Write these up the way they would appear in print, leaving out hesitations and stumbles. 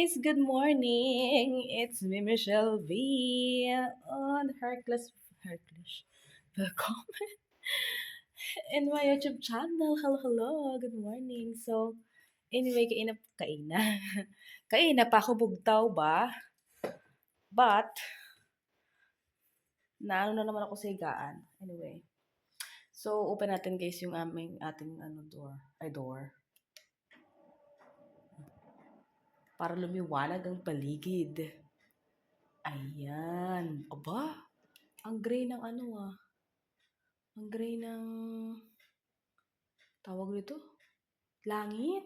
guys! Good morning! It's me, Michelle V. On Hercules. Welcome in my YouTube channel. Hello, hello. Good morning. So, anyway, kaina. Kaina pa ako bugtaw ba? But, naano na naman ako sa higaan. Anyway. So, open natin guys yung ating door. Para lumiwanag ang paligid. Ayan. Aba, ang gray ng Ang gray ng tawag dito? Langit.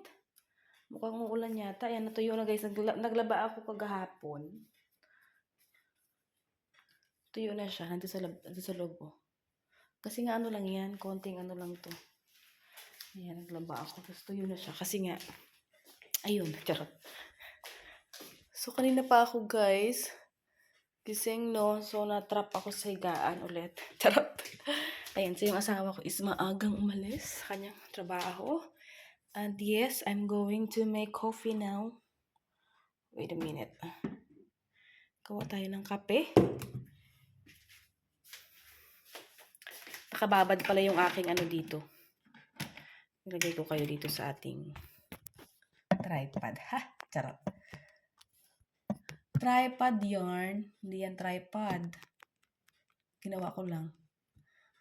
Mukhang uulan yata. Ayan, natuyo na guys. Naglaba ako kagahapon. Tuyo na siya. Nandito sa loob. Oh. Kasi nga lang yan. Konting lang to. Ayan, naglaba ako. Tapos tuyo na siya. Kasi nga, ayun. Charot. So, kanina pa ako guys. Gising no. So, natrap ako sa higaan ulit. Charot. Ayan, so yung asawa ko is maagang umalis sa kanyang trabaho. And yes, I'm going to make coffee now. Wait a minute. Gawa tayo ng kape. Nakababad pala yung aking dito. Nilagay ko kayo dito sa ating tripod. Ha? Charot. Tripod yarn. Hindi yan tripod. Ginawa ko lang.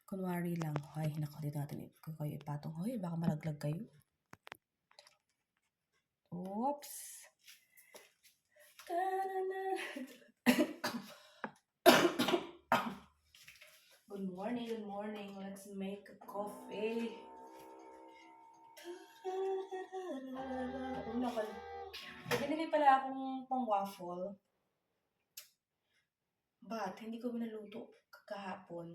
Kunwari lang. Ay, naku, dito natin kayo ipatong. Hoy, baka malaglag kayo. Oops. Good morning. Let's make a coffee. Binili pala akong pang waffle. But, hindi ko binaluto kahapon.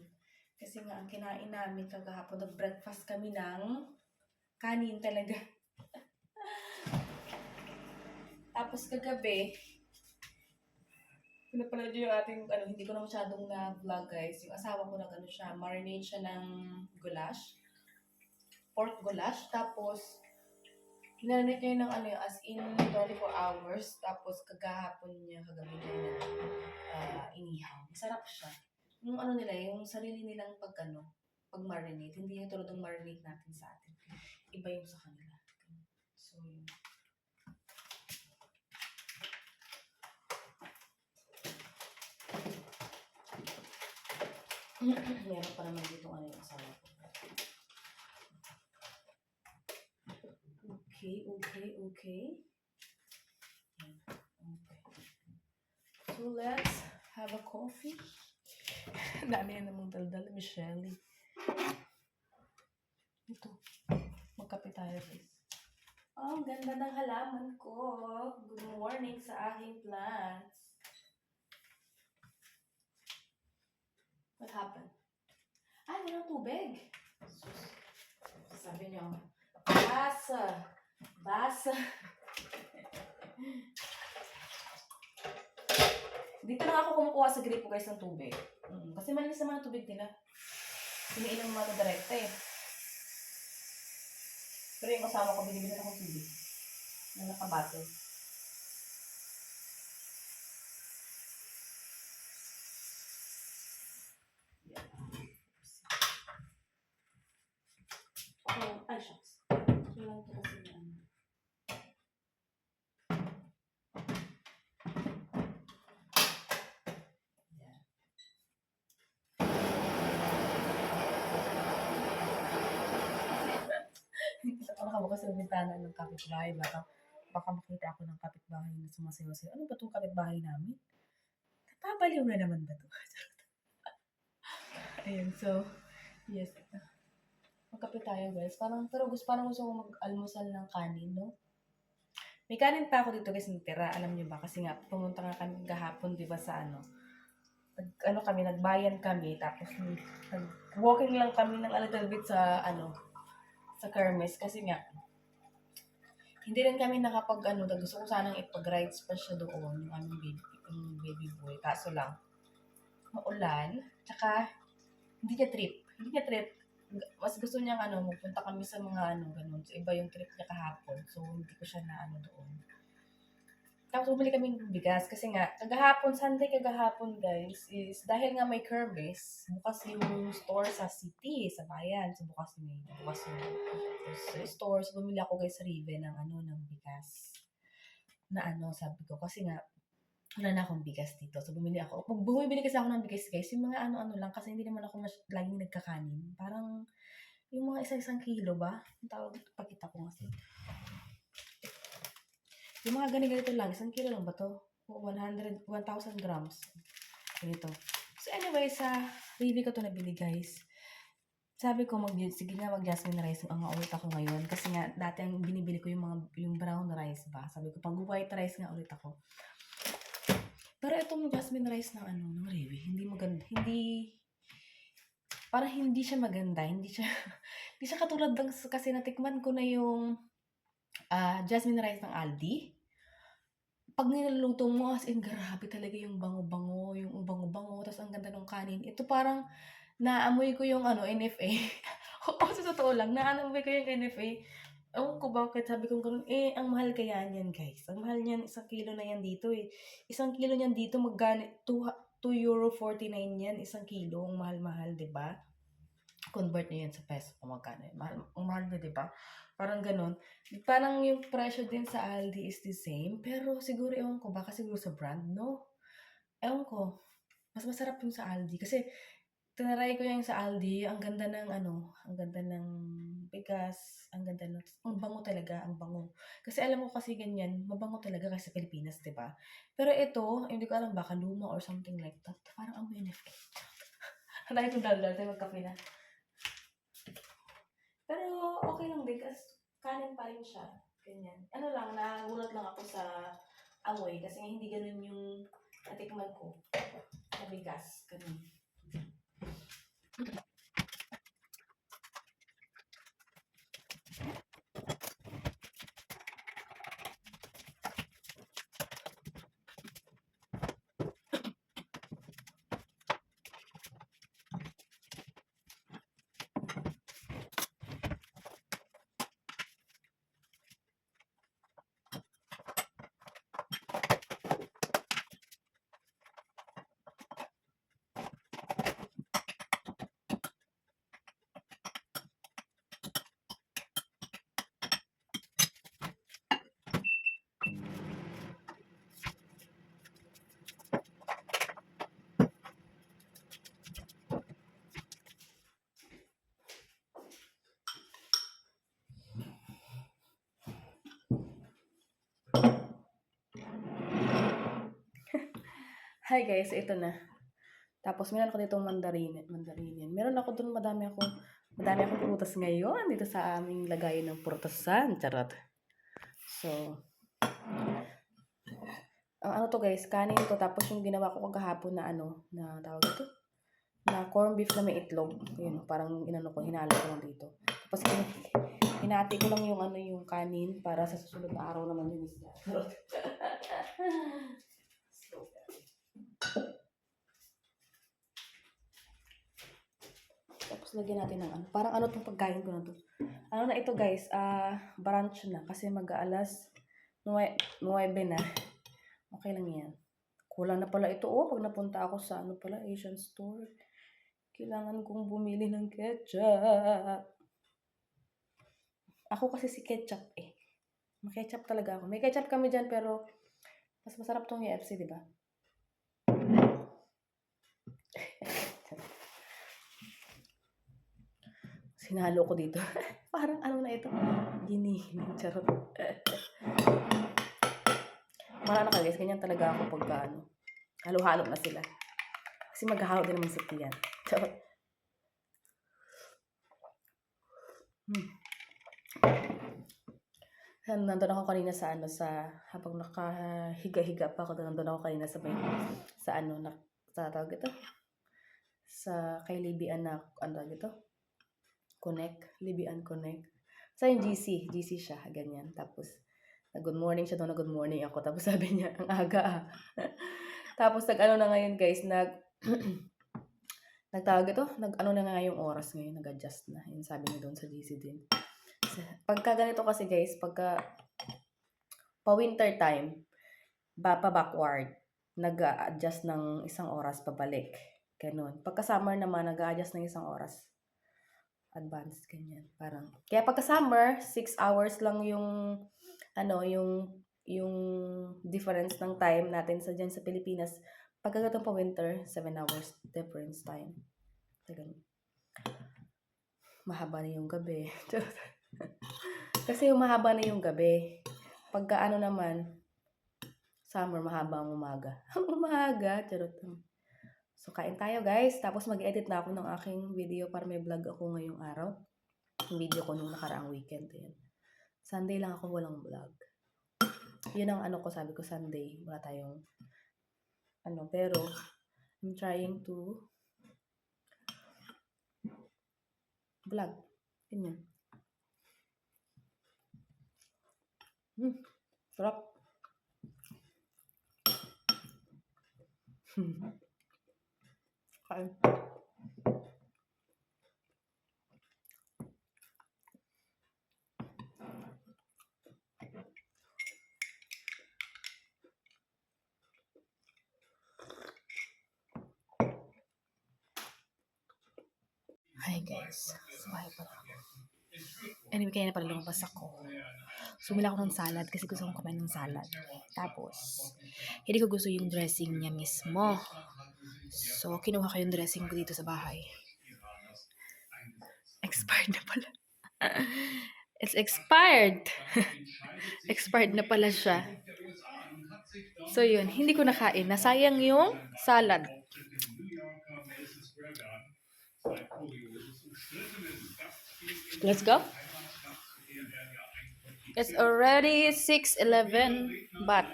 Kasi nga, ang kinain namin kagahapon, nag-breakfast kami ng kanin talaga. Tapos kagabi, pinapanood yung ating, hindi ko na masyadong na-vlog guys. Yung asawa ko marinate siya ng goulash. Pork goulash. Tapos, minarinate niya ng as in 24 hours. Tapos, kagabi niya inihaw. Masarap siya. Yung nila, yung sarili nilang pag-marinate. Hindi yung tulad ng marinate natin sa atin. Iba yung sa kanila. So, yun. Meron pa naman dito yung asawa ko. Okay. Okay. So, let's have a coffee. Dami na namang daldal, Michelle. Ito. Magkape tayo, guys. Oh, ang ganda ng halaman ko. Good morning sa aking plants. What happened? Ay, walang tubig. Sabi niyo, basa. Dito lang ako kumukuha sa gripo guys ng tubig. Kasi malinis naman ang tubig nila. Iniinom mo ito direkta eh. Pero yung kasama ko, binibili akong tubig. Na nakabattle. Oh, ay shucks. Ito lang ito kasi yan. Ako kasi sa bintana ng kapitbahay. Baka makita ako ng kapitbahay na sumasayaw-sayaw. Ano ba itong kapitbahay namin? Napabaliw na naman ba ito? Ayan, so, yes. Magkape tayo guys. Pero parang gusto ko mag-almusal ng kanin, no? May kanin pa ako dito guys natira. Alam niyo ba? Kasi nga, pumunta nga kami kahapon, di ba, sa nagbayan kami. Tapos, walking lang kami ng a little bit sa Kermes. Kasi nga, hindi rin kami gusto ko sanang ipag-rides pa siya doon, yung aming baby boy. Kaso lang, maulan, tsaka, hindi niya trip. Mas gusto niya magpunta kami sa mga ganun. So, iba yung trip niya kahapon. So, hindi ko siya na doon. Tapos bumili kami ng bigas kasi nga, kagahapon, Sunday kagahapon guys, is dahil nga may Kermes, bukas yung store sa city, sa bayan. So bukas yung store. So bumili ako guys sa Rive ng ng bigas. Na sabi ko, kasi nga, wala na akong bigas dito. So bumili ako. Pag bumibili kasi ako ng bigas guys, yung mga ano-ano lang, kasi hindi naman ako laging nagkakanin. Parang, yung mga isa-isang kilo ba? Ang tawag, pakita ko kasi. Yung mga ganito lang, isang kilo lang ba to? 1,000 grams. Ganito. So anyway, sa review ko to nabili guys. Sabi ko, sige nga, mag-jasmine rice ang ulit ako ngayon. Kasi nga, dati ang binibili ko yung brown rice ba. Sabi ko, pag white rice nga ulit ako. Pero itong jasmine rice ng ng Rewe, hindi maganda. Parang hindi siya maganda. Hindi siya katulad ng, kasi natikman ko na yung jasmine rice ng Aldi. Pag niluluto mo, as in, grabe talaga yung bango-bango, tapos ang ganda ng kanin. Ito parang, naamoy ko yung NFA. Oo, sa totoo lang, naamoy ko yung NFA. Ewan ko bakit, sabi ko ganun, ang mahal kaya niyan guys. Ang mahal niyan, 1 kilo na yan dito eh. 1 kilo niyan dito, €2.49 yan, 1 kilo. Ang mahal-mahal, di ba? Convert niyo yan sa peso kung magkano yun. Ang mahal niya, di ba? Parang ganun. Parang yung presyo din sa Aldi is the same. Pero siguro, ewan ko, baka siguro sa brand, no? Ewan ko. Mas masarap yung sa Aldi. Kasi, tinaray ko yung sa Aldi. Ang ganda ng ang ganda ng bigas. Ang ganda ng, ang bango talaga, ang bango. Kasi alam ko kasi ganyan, mabango talaga kasi sa Pilipinas, di ba? Pero ito, hindi ko alam, baka luma or something like that. Parang amoy NFA. Dahil kong daldal, tayo magkape na. Pero okay lang din kasi kanin pa rin siya. Ganyan. Nagulat lang ako sa amoy kasi hindi ganun yung natikman ko sa bigas. Ganun. Hi guys, ito na. Tapos meron ako ditong mandarinin. Meron ako doon madami akong prutas ngayon dito sa aming lagayan ng prutasan. Charot. So, ang to guys, kanin to. Tapos yung ginawa ko kagahapon na na tawag ito, na corned beef na may itlog. Yun, parang hinalo ko lang dito. Tapos hinati ko lang yung kanin para sa susunod na araw naman yun isda. Tapos lagyan natin ng parang tong pagkain ko na to. Na ito guys, brunch na kasi mag-aalas 9 na. Okay lang yan. Kulang na pala ito pag napunta ako sa Asian store. Kailangan kong bumili ng ketchup. Ako kasi si ketchup eh. May-ketchup talaga ako. May ketchup kami dyan pero mas masarap tong UFC, di ba? Sinalo ko dito. Parang na ito? Giniling. Charot. Marano ka guys, ganyan talaga ako pagka halo-halo na sila. Kasi maghahalo din naman sa tiyan. Charot. Nandun ako kanina sa habang nakahiga-higa pa ako, nandun ako kanina sa tawag ito, sa kay Libian na, Libian Connect. Sa yung GC siya, ganyan. Tapos, good morning siya doon, good morning ako. Tapos sabi niya, ang aga Tapos na ngayon guys, nagtawag ito, na nga yung oras ngayon, nag-adjust na. Yun sabi niya doon sa GC din. Pagka ganito kasi guys, pagka pa winter time, pa-backward. Nag-a-adjust ng isang oras pabalik. Ganun. Pagka summer naman, nag-a-adjust ng isang oras. Advanced, ganyan. Parang, kaya pagka summer, 6 hours lang yung, yung difference ng time natin dyan sa Pilipinas. Pagka gatong pa winter, 7 hours difference time. Ganun. Mahaba na yung gabi. Kasi yung mahaba na yung gabi. Pagka naman, summer, mahaba ang umaga. Ang umaga, charot. So, kain tayo guys. Tapos mag-edit na ako ng aking video para may vlog ako ngayong araw. Yung video ko nung nakaraang weekend. Ayan. Sunday lang ako walang vlog. Yun ang ko, sabi ko Sunday. Wala tayong pero I'm trying to vlog. Ganyan. Sarap. Kain. Hi guys. So, ayaw pala ako. Anyway, kaya na pala lumabas ako. Sumila ako ng salad kasi gusto kong kumain ng salad. Tapos, hindi ko gusto yung dressing niya mismo. So, kinuha ko yung dressing ko dito sa bahay. Expired na pala. It's expired. Expired na pala siya. So, yun. Hindi ko nakain. Nasayang yung salad. Let's go. It's already 6:11, but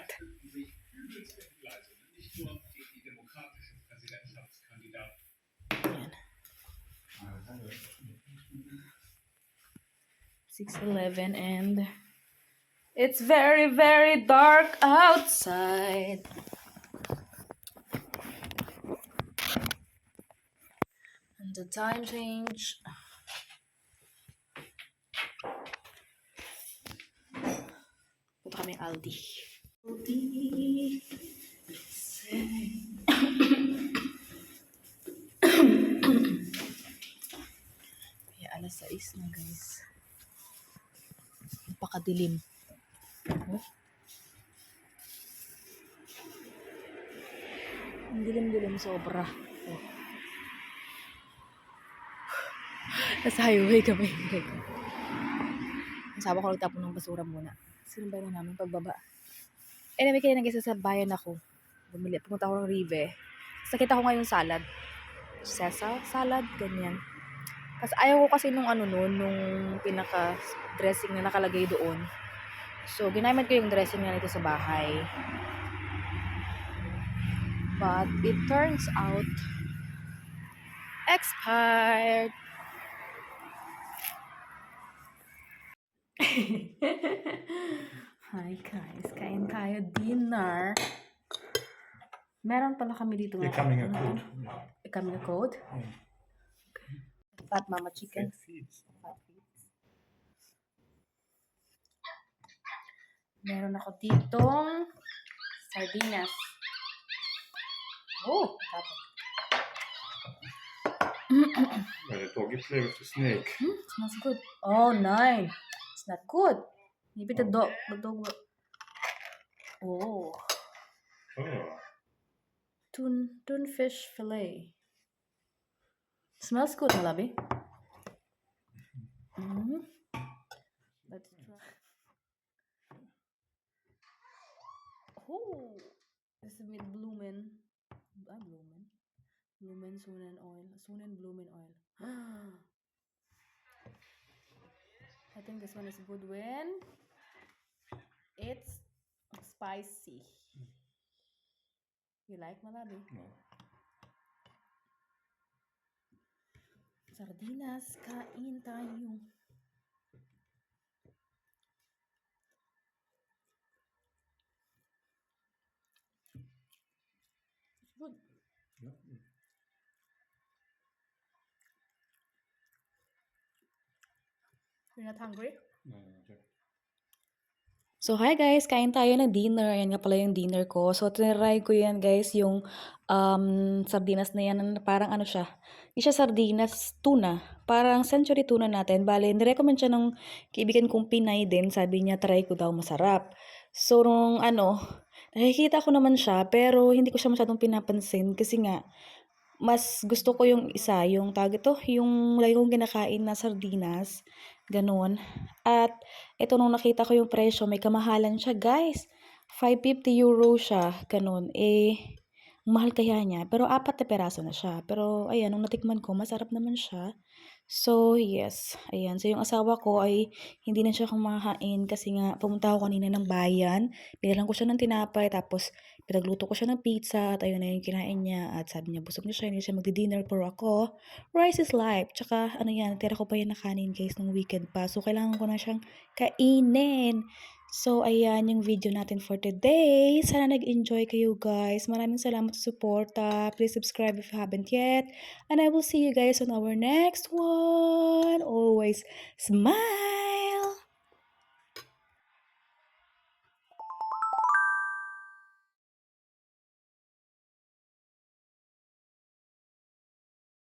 ayan. 6:11 and it's very, very dark outside. And the time change. Punta kami Aldi. Kaya alas 6 na guys. Napakadilim. Oh. Ang dilim-dilim sobra. Oh. Nasa highway kami. Nasawa ko nagtapon ng basura muna. Sinubay na namin pagbaba. Anyway, kaya nag-isa sa bayan ako. Pumunta ako ng Rive. Tapos nakita ko nga yung salad. Sesa, salad, ganyan. Tapos ayaw ko kasi nung nung pinaka-dressing na nakalagay doon. So, ginamit ko yung dressing na nito sa bahay. But, it turns out, expired. Hi guys, kain tayo dinner. Meron pala kami dito. Becoming a code. Becoming a code? Yeah. Fat Mama Chicken. Fat feeds. Fat feeds. Meron ako ditong sardinas. Oh, tapos. Well, the doggy play with the snake. Smells good. Oh, nice. It's not good. Maybe the dog will... Oh. Oh. Tune fish fillet. Smells good, Malabi. Let's try. Oh, this is with Bloomin' Sunan oil. Sunan Bloomin' oil. I think this one is good when it's spicy. You like, Malabi? No. Sardinas, kain tayo. Good. Yeah. You're not hungry? No, no, no. So, hi guys! Kain tayo ng dinner. Ayan nga pala yung dinner ko. So, tinry ko yan guys, yung sardinas na yan. Parang ano siya, hindi siya sardinas, tuna. Parang century tuna natin. Bale, nirecommend siya ng kaibigan kong Pinay din. Sabi niya, try ko daw, masarap. So, nung nakikita ko naman siya, pero hindi ko siya masyadong pinapansin. Kasi nga, mas gusto ko yung isa, yung tawag ito, yung lagi kong kinakain na sardinas, gano'n. At ito nung nakita ko yung presyo, may kamahalan siya guys. €550 siya, gano'n. Mahal kaya niya. Pero 4 na peraso na siya. Pero ayan, nung natikman ko, masarap naman siya. So, yes. Ayan. So, yung asawa ko ay hindi na siya kumakain kasi nga pumunta ako kanina ng bayan. Binalan ko siya ng tinapay tapos pinagluto ko siya ng pizza at ayun na yung kinain niya at sabi niya busog na siya, hindi siya magdi-dinner pero ako, rice is life. Tsaka ano yan, tira ko pa yan na kanin guys nung weekend pa. So, kailangan ko na siyang kainin. So, ayan yung video natin for today. Sana nag-enjoy kayo guys. Maraming salamat sa suporta. Please subscribe if you haven't yet. And I will see you guys on our next one. Always smile!